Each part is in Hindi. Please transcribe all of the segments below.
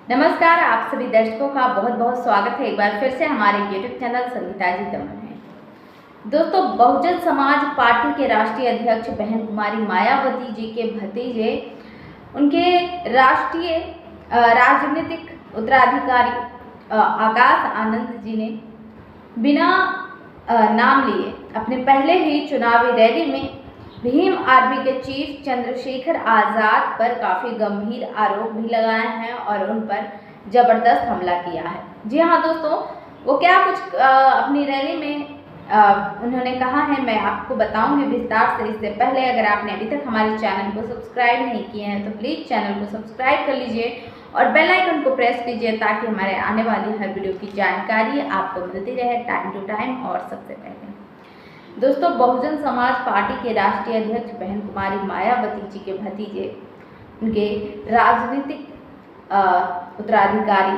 नमस्कार, आप सभी दर्शकों का बहुत बहुत स्वागत है एक बार फिर से हमारे YouTube चैनल संगीता जी दमन में। दोस्तों, बहुजन समाज पार्टी के राष्ट्रीय अध्यक्ष बहन कुमारी मायावती जी के भतीजे, उनके राष्ट्रीय राजनीतिक उत्तराधिकारी आकाश आनंद जी ने बिना नाम लिए अपने पहले ही चुनावी रैली में भीम आर्मी के चीफ चंद्रशेखर आज़ाद पर काफ़ी गंभीर आरोप भी लगाए हैं और उन पर ज़बरदस्त हमला किया है। जी हाँ दोस्तों, वो क्या कुछ अपनी रैली में उन्होंने कहा है, मैं आपको बताऊंगी विस्तार से। इससे पहले अगर आपने अभी तक हमारे चैनल को सब्सक्राइब नहीं किया है तो प्लीज़ चैनल को सब्सक्राइब कर लीजिए और बेल आइकन को प्रेस कीजिए ताकि हमारे आने वाली हर वीडियो की जानकारी आपको मिलती रहे टाइम टू टाइम। और सबसे पहले दोस्तों, बहुजन समाज पार्टी के राष्ट्रीय अध्यक्ष बहन कुमारी मायावती जी के भतीजे, उनके राजनीतिक उत्तराधिकारी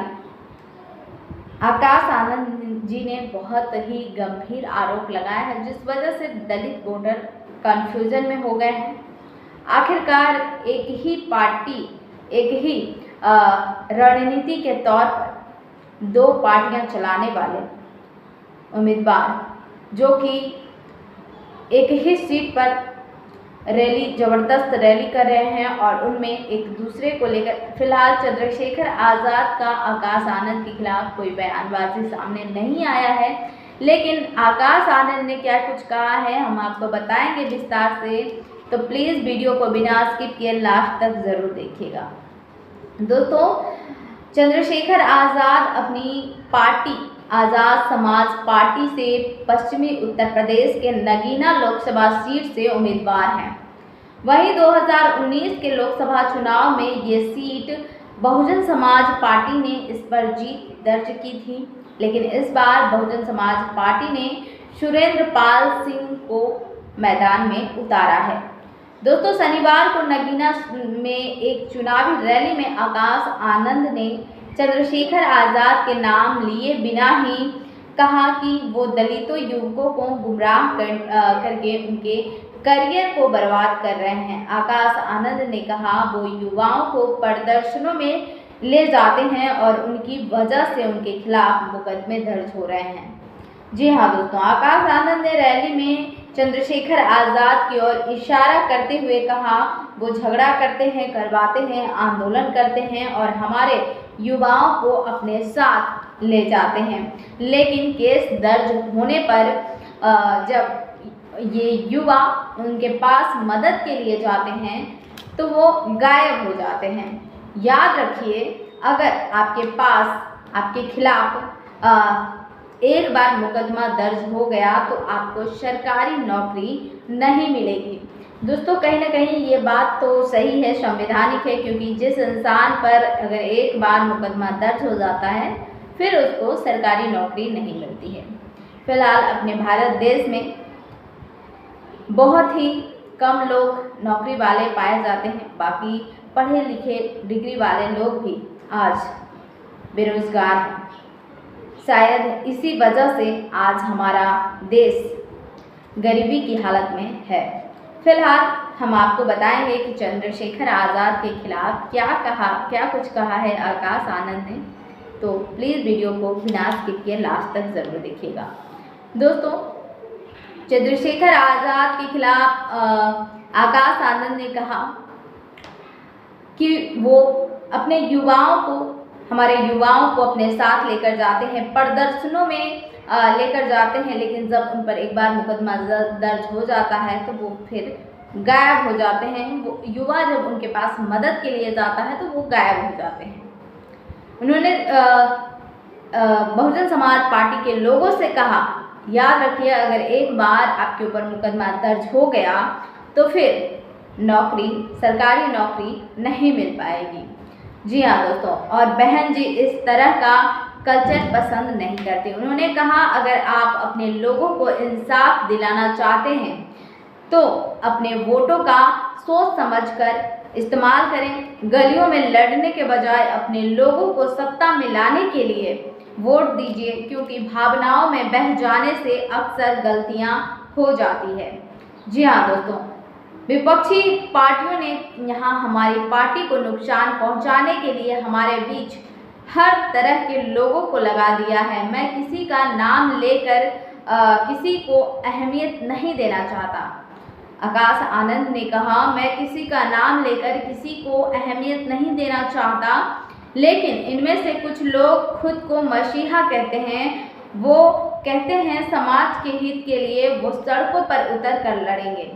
आकाश आनंद जी ने बहुत ही गंभीर आरोप लगाया है, जिस वजह से दलित वोटर कंफ्यूजन में हो गए हैं। आखिरकार एक ही पार्टी, एक ही रणनीति के तौर पर दो पार्टियां चलाने वाले उम्मीदवार जो कि एक ही सीट पर ज़बरदस्त रैली कर रहे हैं और उनमें एक दूसरे को लेकर फिलहाल चंद्रशेखर आज़ाद का आकाश आनंद के खिलाफ कोई बयानबाजी सामने नहीं आया है, लेकिन आकाश आनंद ने क्या कुछ कहा है हम आपको बताएंगे विस्तार से, तो प्लीज़ वीडियो को बिना स्किप किए लास्ट तक ज़रूर देखिएगा। दोस्तों, चंद्रशेखर आज़ाद अपनी पार्टी आज़ाद समाज पार्टी से पश्चिमी उत्तर प्रदेश के नगीना लोकसभा सीट से उम्मीदवार हैं। वहीं 2019 के लोकसभा चुनाव में ये सीट बहुजन समाज पार्टी ने इस पर जीत दर्ज की थी, लेकिन इस बार बहुजन समाज पार्टी ने सुरेंद्र पाल सिंह को मैदान में उतारा है। दोस्तों, शनिवार को नगीना में एक चुनावी रैली में आकाश आनंद ने चंद्रशेखर आज़ाद के नाम लिए बिना ही कहा कि वो दलितों युवकों को गुमराह करके उनके करियर को बर्बाद कर रहे हैं। आकाश आनंद ने कहा वो युवाओं को प्रदर्शनों में ले जाते हैं और उनकी वजह से उनके खिलाफ मुकदमे दर्ज हो रहे हैं। जी हाँ दोस्तों, आकाश आनंद ने रैली में चंद्रशेखर आज़ाद की ओर इशारा करते हुए कहा वो झगड़ा करते हैं, करवाते हैं, आंदोलन करते हैं और हमारे युवाओं को अपने साथ ले जाते हैं, लेकिन केस दर्ज होने पर जब ये युवा उनके पास मदद के लिए जाते हैं तो वो गायब हो जाते हैं। याद रखिए, अगर आपके पास आपके खिलाफ एक बार मुकदमा दर्ज हो गया तो आपको सरकारी नौकरी नहीं मिलेगी। दोस्तों, कहीं ना कहीं ये बात तो सही है, संवैधानिक है, क्योंकि जिस इंसान पर अगर एक बार मुकदमा दर्ज हो जाता है फिर उसको सरकारी नौकरी नहीं मिलती है। फिलहाल अपने भारत देश में बहुत ही कम लोग नौकरी वाले पाए जाते हैं, बाकी पढ़े लिखे डिग्री वाले लोग भी आज बेरोजगार हैं। शायद इसी वजह से आज हमारा देश गरीबी की हालत में है। फिलहाल हम आपको बताएंगे कि चंद्रशेखर आज़ाद के खिलाफ क्या कुछ कहा है आकाश आनंद ने, तो प्लीज़ वीडियो को बिना स्किप किए लास्ट तक ज़रूर देखिएगा। दोस्तों, चंद्रशेखर आज़ाद के खिलाफ आकाश आनंद ने कहा कि वो अपने हमारे युवाओं को अपने साथ लेकर जाते हैं, प्रदर्शनों में लेकर जाते हैं, लेकिन जब उन पर एक बार मुकदमा दर्ज हो जाता है तो वो फिर गायब हो जाते हैं। वो युवा जब उनके पास मदद के लिए जाता है तो वो गायब हो जाते हैं। उन्होंने बहुजन समाज पार्टी के लोगों से कहा, याद रखिए, अगर एक बार आपके ऊपर मुकदमा दर्ज हो गया तो फिर सरकारी नौकरी नहीं मिल पाएगी। जी हाँ दोस्तों, और बहन जी इस तरह का कल्चर पसंद नहीं करते। उन्होंने कहा अगर आप अपने लोगों को इंसाफ दिलाना चाहते हैं तो अपने वोटों का सोच समझकर इस्तेमाल करें। गलियों में लड़ने के बजाय अपने लोगों को सत्ता में लाने के लिए वोट दीजिए, क्योंकि भावनाओं में बह जाने से अक्सर गलतियां हो जाती है। जी हाँ दोस्तों, विपक्षी पार्टियों ने यहाँ हमारी पार्टी को नुकसान पहुँचाने के लिए हमारे बीच हर तरह के लोगों को लगा दिया है। मैं किसी का नाम लेकर किसी को अहमियत नहीं देना चाहता। आकाश आनंद ने कहा, मैं किसी का नाम लेकर किसी को अहमियत नहीं देना चाहता, लेकिन इनमें से कुछ लोग खुद को मसीहा कहते हैं। वो कहते हैं समाज के हित के लिए वो सड़कों पर उतर कर लड़ेंगे।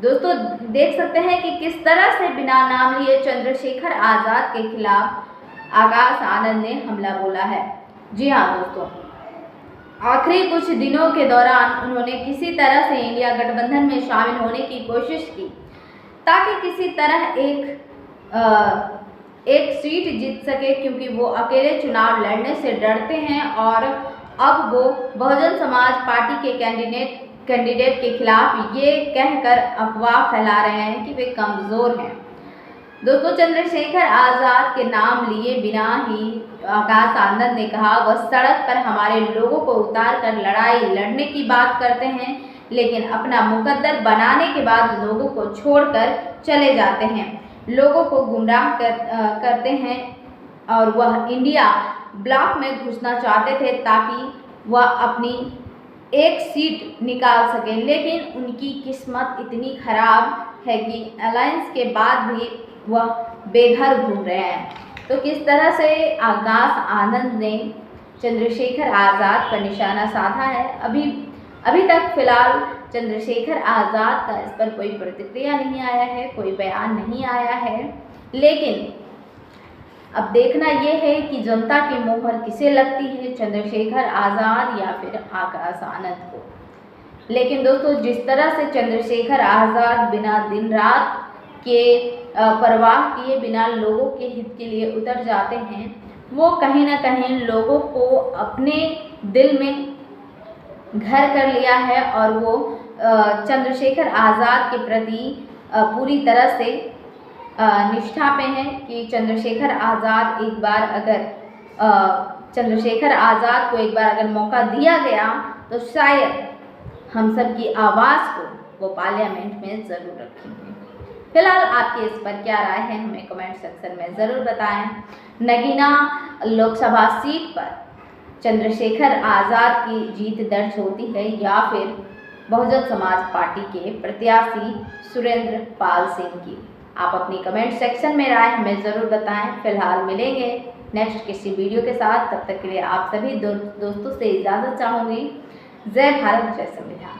दोस्तों देख सकते हैं कि किस तरह से बिना नाम लिए चंद्रशेखर आज़ाद के खिलाफ आकाश आनंद ने हमला बोला है। जी हाँ दोस्तों, आखिरी कुछ दिनों के दौरान उन्होंने किसी तरह से इंडिया गठबंधन में शामिल होने की कोशिश की ताकि किसी तरह एक सीट जीत सके, क्योंकि वो अकेले चुनाव लड़ने से डरते हैं और अब वो बहुजन समाज पार्टी के कैंडिडेट के खिलाफ ये कहकर अफवाह फैला रहे हैं कि वे कमज़ोर हैं। दोस्तों चंद्रशेखर आज़ाद के नाम लिए बिना ही आकाश आनंद ने कहा, वह सड़क पर हमारे लोगों को उतार कर लड़ाई लड़ने की बात करते हैं, लेकिन अपना मुकद्दर बनाने के बाद लोगों को छोड़कर चले जाते हैं, लोगों को गुमराह करते हैं। और वह इंडिया ब्लॉक में घुसना चाहते थे ताकि वह अपनी एक सीट निकाल सके, लेकिन उनकी किस्मत इतनी खराब है कि अलायंस के बाद भी वह बेघर घूम रहे हैं। तो किस तरह से आकाश आनंद ने चंद्रशेखर आज़ाद पर निशाना साधा है। अभी तक फिलहाल चंद्रशेखर आज़ाद का इस पर कोई प्रतिक्रिया नहीं आया है, कोई बयान नहीं आया है, लेकिन अब देखना यह है कि जनता की मोहर किसे लगती है, चंद्रशेखर आज़ाद या फिर आकाश आनंद को। लेकिन दोस्तों जिस तरह से चंद्रशेखर आज़ाद बिना दिन रात के परवाह किए बिना लोगों के हित के लिए उतर जाते हैं, वो कहीं ना कहीं लोगों को अपने दिल में घर कर लिया है और वो चंद्रशेखर आज़ाद के प्रति पूरी तरह से निष्ठा पे हैं कि चंद्रशेखर आज़ाद चंद्रशेखर आज़ाद को एक बार अगर मौका दिया गया तो शायद हम सब की आवाज़ को वो पार्लियामेंट में ज़रूर रखेंगे। फिलहाल आपकी इस पर क्या राय है हमें कमेंट सेक्शन में ज़रूर बताएं। नगीना लोकसभा सीट पर चंद्रशेखर आज़ाद की जीत दर्ज होती है या फिर बहुजन समाज पार्टी के प्रत्याशी सुरेंद्र पाल सिंह की? आप अपनी कमेंट सेक्शन में राय हमें ज़रूर बताएं। फिलहाल मिलेंगे नेक्स्ट किसी वीडियो के साथ, तब तक के लिए आप सभी दोस्तों से इजाज़त चाहूँगी। जय भारत, जय संविधान।